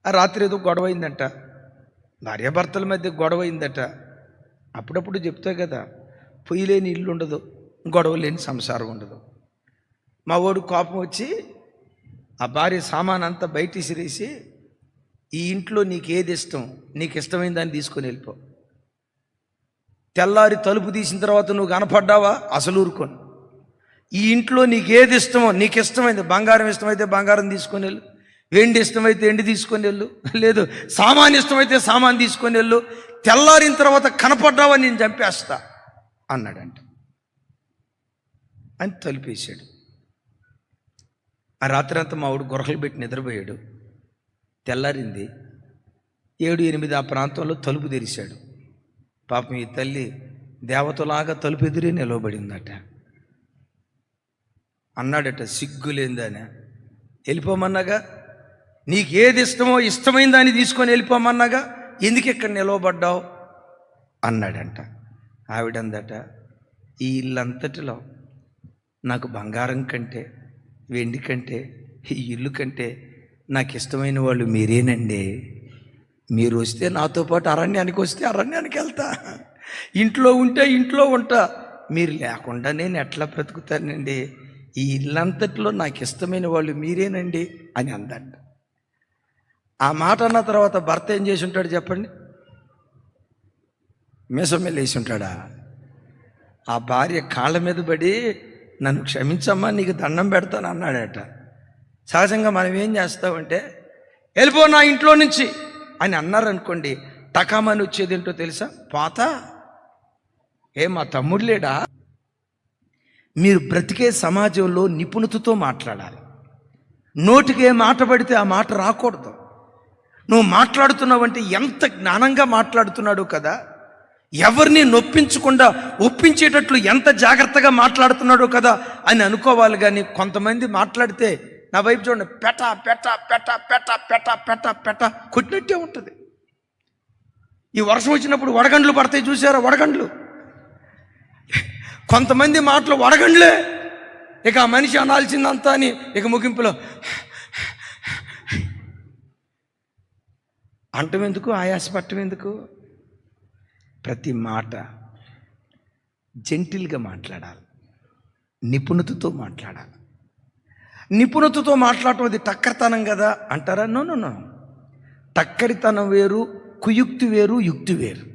ఆ రాత్రి ఏదో గొడవ అయిందంట, భార్యాభర్తల మధ్య గొడవ అయిందట. అప్పుడప్పుడు చెప్తా కదా, పొయ్యి లేని ఇల్లు ఉండదు, గొడవ లేని సంసారం ఉండదు. మా వాడు కోపం వచ్చి ఆ భార్య సామాన్ అంతా బయట విసిరేసి, ఈ ఇంట్లో నీకు ఏది ఇష్టం, నీకు ఇష్టమైన దాన్ని తీసుకొని వెళ్ళిపో. తెల్లారి తలుపు తీసిన తర్వాత నువ్వు కనపడ్డావా అసలు ఊరుకోను. ఈ ఇంట్లో నీకు ఏది ఇష్టమో, నీకు ఇష్టమైంది, బంగారం ఇష్టమైతే బంగారం తీసుకొని వెళ్ళు, వెండి ఇష్టమైతే ఎండి తీసుకొని వెళ్ళు, లేదు సామాన్ ఇష్టమైతే సామాన్ తీసుకొని వెళ్ళు, తెల్లారిన తర్వాత కనపడ్డావా నేను చంపేస్తా అన్నాడంట. అని తలుపేశాడు. ఆ రాత్రి అంతా మా వాడు గొర్రెలు పెట్టి నిద్రపోయాడు. తెల్లారింది 7-8 ఆ ప్రాంతంలో తలుపు తెరిచాడు. పాపం ఈ తల్లి దేవతలాగా తలుపు ఎదురే నిలవబడిందట. అన్నాడట, సిగ్గులేందని, వెళ్ళిపోమన్నాగా, నీకు ఏది ఇష్టమో ఇష్టమైన దాన్ని తీసుకొని వెళ్ళిపోమన్నాగా, ఎందుకు ఇక్కడ నిలవబడ్డావు అన్నాడంట. ఆవిడందట, ఈ ఇల్లంతటిలో నాకు బంగారం కంటే, వెండి కంటే, ఈ ఇల్లు కంటే నాకు ఇష్టమైన వాళ్ళు మీరేనండి. మీరు వస్తే నాతో పాటు అరణ్యానికి వస్తే అరణ్యానికి వెళ్తా, ఇంట్లో ఉంటే ఇంట్లో ఉంటా, మీరు లేకుండా నేను ఎట్లా బ్రతుకుతానండి. ఈ ఇల్లంతటిలో నాకు ఇష్టమైన వాళ్ళు మీరేనండి అని అందంట. ఆ మాట అన్న తర్వాత భర్త ఏం చేసి ఉంటాడు చెప్పండి? మీసమెల్లి వేసి ఉంటాడా? ఆ భార్య కాళ్ళ మీద పడి, నన్ను క్షమించమ్మా, నీకు దండం పెడతాను అన్నాడట. సహజంగా మనం ఏం చేస్తామంటే, వెళ్ళిపో నా ఇంట్లో నుంచి అని అన్నారనుకోండి, టకామని వచ్చేది ఏంటో తెలుసా? పాత మా తమ్ముడు లేడా? మీరు బ్రతికే సమాజంలో నిపుణతతో మాట్లాడాలి. నోటికి ఏ మాట పడితే ఆ మాట రాకూడదు. నువ్వు మాట్లాడుతున్నావంటే ఎంత జ్ఞానంగా మాట్లాడుతున్నాడు కదా, ఎవరిని నొప్పించకుండా ఒప్పించేటట్లు ఎంత జాగ్రత్తగా మాట్లాడుతున్నాడో కదా అని అనుకోవాలి. కానీ కొంతమంది మాట్లాడితే, నా వైపు చూడండి, పెట పెట పెట పెట పెట పెట పెట కొట్టినట్టే ఉంటుంది. ఈ వర్షం వచ్చినప్పుడు వడగండ్లు పడతాయి చూసారా? వడగండ్లు, కొంతమంది మాటలు వడగండ్లే. ఇక ఆ మనిషి అనాల్సిందంతా అని ఇక ముగింపులో అంటం ఎందుకు, ఆయాసపట్టం ఎందుకు? ప్రతి మాట జెంటిల్గా మాట్లాడాలి, నిపుణతతో మాట్లాడాలి. నిపుణతతో మాట్లాడటం అది టక్కరితనం కదా అంటారా? No no no. టక్కరితనం వేరు, కుయుక్తి వేరు, యుక్తి వేరు.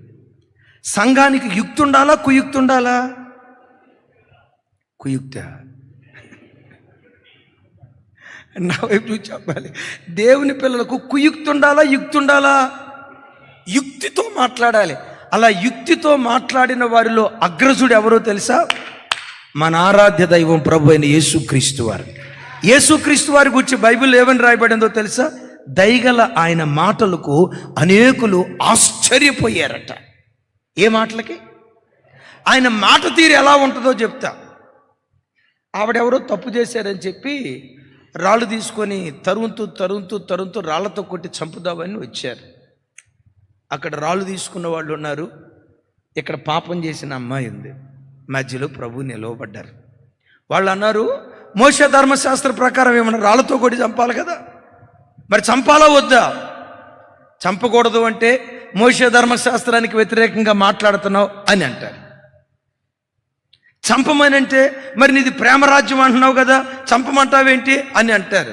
సంఘానికి యుక్తి ఉండాలా, కుయుక్తి ఉండాలా? కుయుక్త. నా వైపు చూసి చెప్పాలి, దేవుని పిల్లలకు కుయుక్తి ఉండాలా, యుక్తి ఉండాలా? యుక్తితో మాట్లాడాలి. అలా యుక్తితో మాట్లాడిన వారిలో అగ్రజుడు ఎవరో తెలుసా? మన ఆరాధ్య దైవం ప్రభు అయిన యేసుక్రీస్తు వారు. యేసుక్రీస్తు వారి గురించి బైబిల్ ఏమని రాయబడిందో తెలుసా? దయగల ఆయన మాటలకు అనేకులు ఆశ్చర్యపోయారట. ఏ మాటలకి? ఆయన మాట తీరు ఎలా ఉంటుందో చెప్తా. ఆవిడెవరో తప్పు చేశారని చెప్పి రాళ్ళు తీసుకొని తరుముతూ తరుముతూ తరుముతూ రాళ్లతో కొట్టి చంపుదామని వచ్చారు. అక్కడ రాళ్ళు తీసుకున్న వాళ్ళు ఉన్నారు, ఇక్కడ పాపం చేసిన అమ్మాయి ఉంది. మధ్యలో ప్రభు నిలవబడ్డారు. వాళ్ళు అన్నారు, మోషే ధర్మశాస్త్ర ప్రకారం ఏమన్నా రాళ్ళతో కొట్టి చంపాలి కదా, మరి చంపాలా వద్దా? చంపకూడదు అంటే మోషే ధర్మశాస్త్రానికి వ్యతిరేకంగా మాట్లాడుతున్నావు అని అంటారు. చంపమని అంటే, మరి నీది ప్రేమరాజ్యం అంటున్నావు కదా, చంపమంటావేంటి అని అంటారు.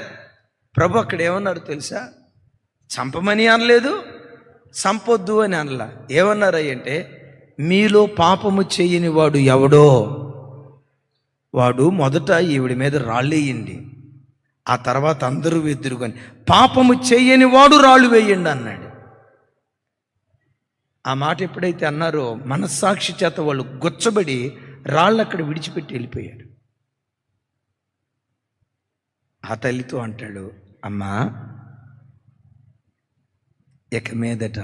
ప్రభు అక్కడ ఏమన్నారు తెలుసా? చంపమని అనలేదు, చంపొద్దు అని అనలా. ఏమన్నారంటే, మీలో పాపము చేయని వాడు ఎవడో వాడు మొదట ఈవిడి మీద రాళ్ళేయండి, ఆ తర్వాత అందరూ ఎదురుకొని, పాపము చేయని వాడు రాళ్ళు వేయండి అన్నాడు. ఆ మాట ఎప్పుడైతే అన్నారో మనస్సాక్షి చేత వాళ్ళు గుచ్చబడి రాళ్ళు అక్కడ విడిచిపెట్టి వెళ్ళిపోయారు. ఆ తల్లితో అంటాడు, అమ్మా ఇక మీదట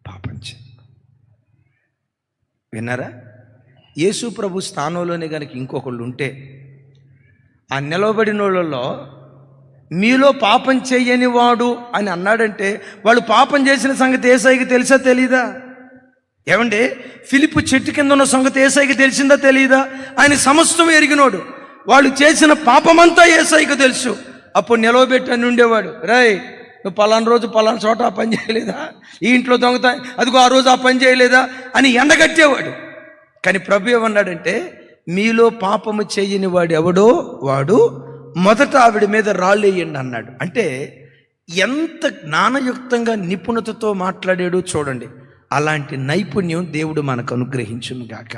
పాపం చేయి. విన్నారా? యేసు ప్రభు స్థానంలోనే కనుక ఇంకొకళ్ళు ఉంటే, ఆ నిలవబడిన వాళ్ళలో మీలో పాపం చెయ్యని వాడు అని అన్నాడంటే, వాళ్ళు పాపం చేసిన సంగతి యేసయ్యకి తెలుసా తెలీదా? ఏమండి, ఫిలిప్పు చెట్టు కింద ఉన్న సంగతి యేసయ్యకి తెలిసిందా తెలీదా? ఆయన సమస్తం ఎరిగినోడు. వాళ్ళు చేసిన పాపమంతా యేసయ్యకి తెలుసు. అప్పుడు నిలవబెట్టి అని ఉండేవాడు, రేయ్ నువ్వు పలానా రోజు పలానా చోట ఆ పని చేయలేదా, ఈ ఇంట్లో దొంగతా, అదిగో ఆ రోజు ఆ పని చేయలేదా అని ఎండగట్టేవాడు. కానీ ప్రభు ఏమన్నాడంటే, మీలో పాపము చేయని వాడు ఎవడో వాడు మొదట ఆవిడ మీద రాళ్ళు వేయండి అన్నాడు. అంటే ఎంత జ్ఞానయుక్తంగా నిపుణతతో మాట్లాడాడో చూడండి. అలాంటి నైపుణ్యం దేవుడు మనకు అనుగ్రహించును గాక.